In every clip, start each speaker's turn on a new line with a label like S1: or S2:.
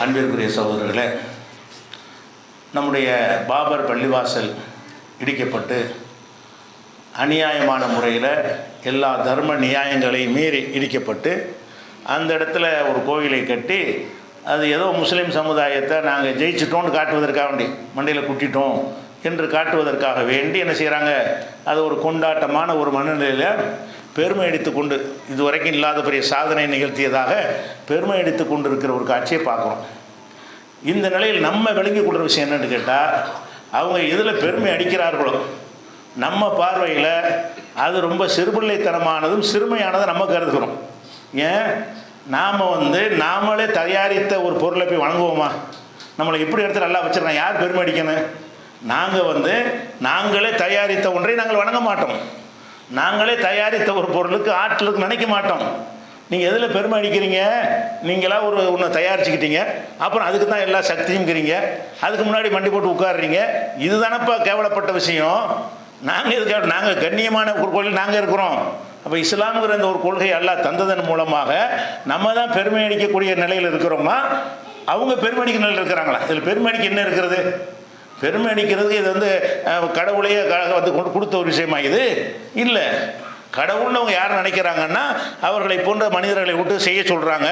S1: அன்பிற்குரிய சகோதரர்களே, நம்முடைய பாபர் பள்ளிவாசல் இடிக்கப்பட்டு அநியாயமான முறையில் எல்லா தர்ம நியாயங்களையும் மீறி இடிக்கப்பட்டு அந்த இடத்துல ஒரு கோவிலை கட்டி அது ஏதோ முஸ்லீம் சமுதாயத்தை நாங்கள் ஜெயிச்சிட்டோன்னு காட்டுவதற்காக வேண்டி மண்டையில் குட்டிட்டோம் என்று காட்டுவதற்காக வேண்டி என்ன செய்கிறாங்க, அது ஒரு கொண்டாட்டமான ஒரு மனநிலையில் பெருமை அடித்து கொண்டு இதுவரைக்கும் இல்லாத பெரிய சாதனை நிகழ்த்தியதாக பெருமை அடித்து கொண்டு இருக்கிற ஒரு காட்சியை பார்க்குறோம். இந்த நிலையில் நம்ம விளங்கி கொள்கிற விஷயம் என்னென்னு கேட்டால், அவங்க எதில் பெருமை அடிக்கிறார்களோ நம்ம பார்வையில் அது ரொம்ப சிறுபிள்ளைத்தனமானதும் சிறுமையானதை நம்ம கருதுகிறோம். ஏன், நாம் நாமளே தயாரித்த ஒரு பொருளை போய் வணங்குவோமா? நம்மளை இப்படி இடத்துல நல்லா வச்சுருக்கோம், யார் பெருமை அடிக்கணும்? நாங்கள் நாங்களே தயாரித்த ஒன்றை நாங்கள் வணங்க மாட்டோம். நாங்களே தயாரித்த ஒரு பொருளுக்கு ஆற்றலுக்கு நினைக்க மாட்டோம். நீங்கள் எதில் பெருமை அடிக்கிறீங்க? நீங்களாக ஒன்று தயாரிச்சுக்கிட்டீங்க, அப்புறம் அதுக்கு தான் எல்லா சக்தியும்ங்கிறீங்க, அதுக்கு முன்னாடி மண்டி போட்டு உட்காடுறீங்க. இதுதானப்பா கேவலப்பட்ட விஷயம். நாங்கள் கண்ணியமான ஒரு கோயில் நாங்கள் இருக்கிறோம். அப்போ இஸ்லாமுங்கிற இந்த ஒரு கொள்கை அல்லாஹ் தந்ததன் மூலமாக நம்ம தான் பெருமை அடிக்கக்கூடிய நிலையில் இருக்கிறோமா, அவங்க பெருமை அடிக்க நிலையில் இருக்கிறாங்களா? இதில் பெருமை அடிக்க என்ன இருக்கிறது? பெருமை அடிக்கிறதுக்கு இது கடவுளையே கொடுத்த ஒரு விஷயமா? இது இல்லை. கடவுள்னு அவங்க யார் நினைக்கிறாங்கன்னா, அவர்களை போன்ற மனிதர்களை விட்டு செய்ய சொல்கிறாங்க.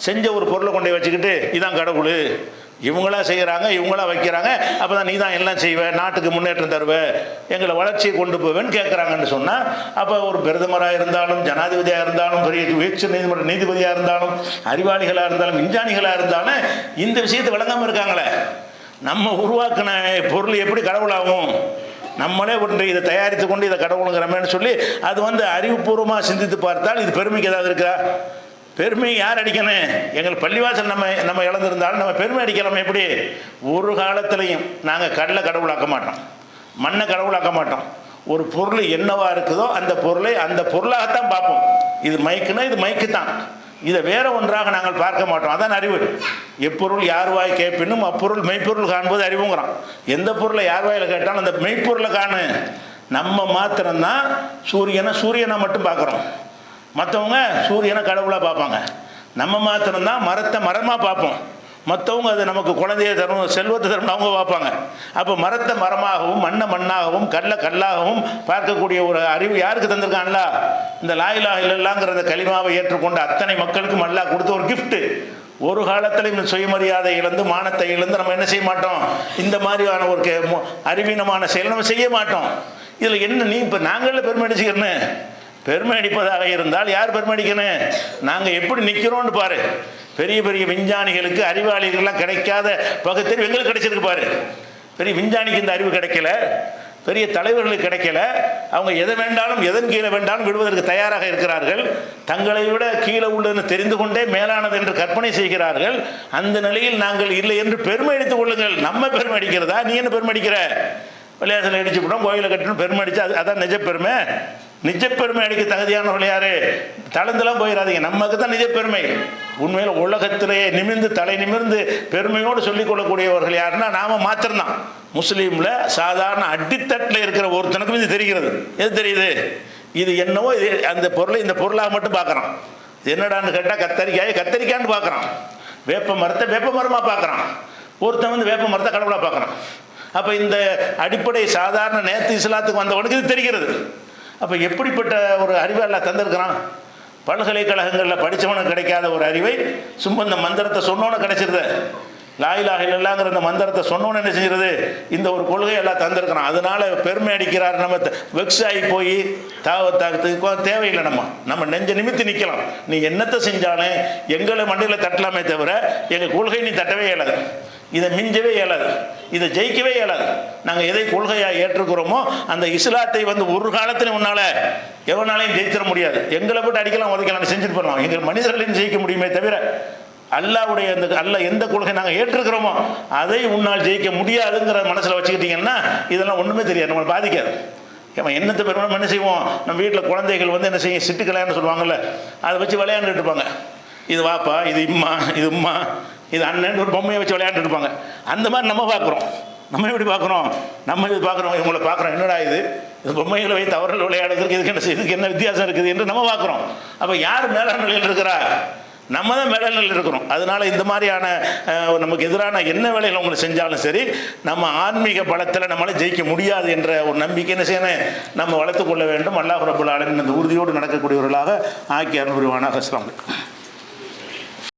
S1: செஞ்ச ஒரு பொருளை கொண்டு வச்சுக்கிட்டு இதான் கடவுள், இவங்களா செய்கிறாங்க, இவங்களா வைக்கிறாங்க, அப்போ தான் நீ தான் எல்லாம் செய்வேன், நாட்டுக்கு முன்னேற்றம் தருவேன், எங்களை வளர்ச்சியை கொண்டு போவேன்னு கேட்குறாங்கன்னு சொன்னால், அப்போ ஒரு பிரதமராக இருந்தாலும், ஜனாதிபதியாக இருந்தாலும், பெரிய உயர்ச்ச நீதிமன்ற நீதிபதியாக இருந்தாலும், அறிவாளிகளாக இருந்தாலும், விஞ்ஞானிகளாக இருந்தாலும் இந்த விஷயத்தை விளங்காமல் இருக்காங்களே. நம்ம உருவாக்கின பொருள் எப்படி கடவுளாகும்? நம்மளே ஒன்று இதை தயாரித்து கொண்டு இதை கடவுளுங்கிறமேன்னு சொல்லி அது அறிவுபூர்வமாக சிந்தித்து பார்த்தால் இது பெருமைக்கு ஏதாவது இருக்கா? பெருமை யார் அடிக்கணும்? எங்கள் பள்ளிவாசல் நம்ம இழந்திருந்தாலும் நம்ம பெருமை அடிக்கலாம். எப்படி? ஒரு காலத்திலையும் நாங்கள் கடவுளாக்க மாட்டோம், மண்ணை கடவுளாக்க மாட்டோம். ஒரு பொருள் என்னவா இருக்குதோ அந்த பொருளாகத்தான் பார்ப்போம். இது மைக்குன்னா இது மைக்கு தான், இதை வேற ஒன்றாக நாங்கள் பார்க்க மாட்டோம். அதான் அறிவு. எப்பொருள் யார் வாய் கேட்பினும் அப்பொருள் மெய்ப்பொருள் காண்பது அறிவுங்கிறான். எந்த பொருளை யார் வாயில் கேட்டாலும் அந்த மெய்ப்பொருளை காணு. நம்ம மாத்திரம்தான் சூரியனை மட்டும் பார்க்குறோம். மற்றவங்க சூரியனை கடவுளாக பார்ப்பாங்க. நம்ம மாத்திரம்தான் மரத்தை மரமாக பார்ப்போம். மற்றவங்க அது நமக்கு குழந்தைய தரும், செல்வத்தை தரும் அவங்க பார்ப்பாங்க. அப்போ மரத்தை மரமாகவும் மண்ணை மண்ணாகவும் கல்லாகவும் பார்க்கக்கூடிய ஒரு அறிவு யாருக்கு தந்திருக்கான்ல? இந்த லா இலாஹ இல்லல்லாஹ்ங்கிற அந்த கலிமாவை ஏற்றுக்கொண்ட அத்தனை மக்களுக்கும் அல்லாஹ் கொடுத்த ஒரு கிஃப்ட்டு. ஒரு காலத்தில் சுயமரியாதை இழந்து மானத்தை இழந்து நம்ம என்ன செய்ய மாட்டோம்? இந்த மாதிரியான ஒரு அறிவீனமான செயல் நம்ம செய்ய மாட்டோம். இதில் என்ன நீ இப்போ நாங்களே பெருமை அடிச்சுக்கிறேன்னு? பெருமை அடிப்பதாக இருந்தால் யார் பெருமை அடிக்கணும்? நாங்கள் எப்படி நிற்கிறோன்னு பாரு. பெரிய பெரிய விஞ்ஞானிகளுக்கு அறிவாளிகள்லாம் கிடைக்காத பகுத்தறிவு எங்களுக்கு கிடைச்சிருக்கு பாரு. பெரிய விஞ்ஞானிக்கு இந்த அறிவு கிடைக்கல, பெரிய தலைவர்களுக்கு கிடைக்கல. அவங்க எதை வேண்டாலும் எதன் கீழே வேண்டாலும் விடுவதற்கு தயாராக இருக்கிறார்கள். தங்களை விட கீழே உள்ளதுன்னு தெரிந்து கொண்டே மேலானது என்று கற்பனை செய்கிறார்கள். அந்த நிலையில் நாங்கள் இல்லை என்று பெருமை அடித்துக் கொள்ளுங்கள். நம்ம பெருமை அடிக்கிறதா? நீ என்ன பெருமை அடிக்கிற? விளையாட்டில் அடிச்சு விட்டோம், கோயிலை கட்டணும், பெருமை அடிச்சு அதான் நிஜ பெருமை. நிஜ பெருமை அடிக்க தகுதியானவர்கள் யாரு? தளர்ந்தெல்லாம் போயிடாதீங்க. நமக்கு தான் நிஜ பெருமை. உண்மையில் உலகத்திலேயே தலை நிமிர்ந்து பெருமையோடு சொல்லிக் கொள்ளக்கூடியவர்கள் யாருன்னா நாம மாத்திரம்தான். முஸ்லீமில் சாதாரண அடித்தட்டில் இருக்கிற ஒருத்தனுக்கும் இது தெரிகிறது. எது தெரியுது? இது என்னவோ இது அந்த பொருளை இந்த பொருளாக மட்டும் பார்க்குறான். என்னடான்னு கேட்டால் கத்தரிக்கான்னு பார்க்குறான். வேப்ப மரத்தை வேப்ப மரமாக பார்க்குறான். ஒருத்தன் வேப்ப மரத்தை கடவுளாக பார்க்குறான். அப்போ இந்த அடிப்படை சாதாரண நேற்று இஸ்லாத்துக்கு வந்தவனுக்கு இது தெரிகிறது. அப்போ எப்படிப்பட்ட ஒரு அறிவை எல்லாம் தந்திருக்கிறான்? பல்கலைக்கழகங்களில் படித்தவனுக்கு கிடைக்காத ஒரு அறிவை சும்மா இந்த மந்திரத்தை சொன்னோன்னு கிடைச்சிருது. லா இலாஹ இல்லல்லாஹ்ங்கிற இந்த மந்திரத்தை சொன்னோன்னு என்ன செஞ்சிருது? இந்த ஒரு கொள்கை எல்லாம் தந்திருக்கிறான். அதனால பெருமை அடிக்கிறார். நம்ம வெக்ஸ் ஆகி போய் தாவத்தாக்கு தேவையில்லை. நம்ம நெஞ்ச நிமித்தி நிற்கலாம். நீ என்னத்தை செஞ்சாலும் எங்களை மண்டையில் தட்டலாமே தவிர எங்கள் கொள்கை நீ தட்டவே இயலாது. இதை மிஞ்சவே இயலாது, இதை ஜெயிக்கவே இயலாது. நாங்கள் எதை கொள்கையாக ஏற்றுக்கிறோமோ அந்த இஸ்லாத்தை ஒரு காலத்தில் உன்னால் எவனாலையும் ஜெயிச்சிட முடியாது. எங்களை போட்டு அடிக்கலாம் உதைக்கலாம் செஞ்சுட்டு போடலாம். எங்கள் மனிதர்களையும் ஜெயிக்க முடியுமே தவிர அல்லாஹ்வுடைய அல்லாஹ் எந்த கொள்கை நாங்கள் ஏற்றுக்கிறோமோ அதை உன்னால் ஜெயிக்க முடியாதுங்கிற மனசில் வச்சுக்கிட்டீங்கன்னா இதெல்லாம் ஒன்றுமே தெரியாது, நம்மளை பாதிக்காது. ஏன் என்னத்தை பெருமாள் என்ன செய்வோம்? நம்ம வீட்டில் குழந்தைகள் என்ன செய்யும்? சிட்டுக்கலையான்னு சொல்லுவாங்கள்ல, அதை வச்சு விளையாண்டுட்டு இருப்பாங்க. இது வாப்பா, இது இம்மா, இது உம்மா, இது அண்ணன் ஒரு பொம்மையை வச்சு விளையாண்டுட்டு இருப்பாங்க. அந்த மாதிரி நம்ம பார்க்குறோம். நம்ம எப்படி பார்க்குறோம்? நம்ம இது பார்க்குறோம், இவங்களை பார்க்குறோம், என்னடா இது பொம்மைகளை வைத்து அவர்கள் விளையாடுறதுக்கு இதுக்கு என்ன வித்தியாசம் இருக்குது என்று நம்ம பார்க்குறோம். அப்போ யார் மேலான நிலையில் இருக்கிறா? நம்ம தான் மேடையில் இருக்கிறோம். அதனால் இந்த மாதிரியான நமக்கு எதிரான என்ன வேலைகள் உங்களை செஞ்சாலும் சரி, நம்ம ஆன்மீக பலத்தில் நம்மளால் ஜெயிக்க முடியாது என்ற ஒரு நம்பிக்கை என்ன செய்யணும், நம்ம வளர்த்து கொள்ள வேண்டும். அல்லாஹ் ரப்பல் ஆலமீன் அந்த உறுதியோடு நடக்கக்கூடியவர்களாக ஆக்கி அருள் புரிவானாக. அஸ்ஸலாமு அலைக்கும்.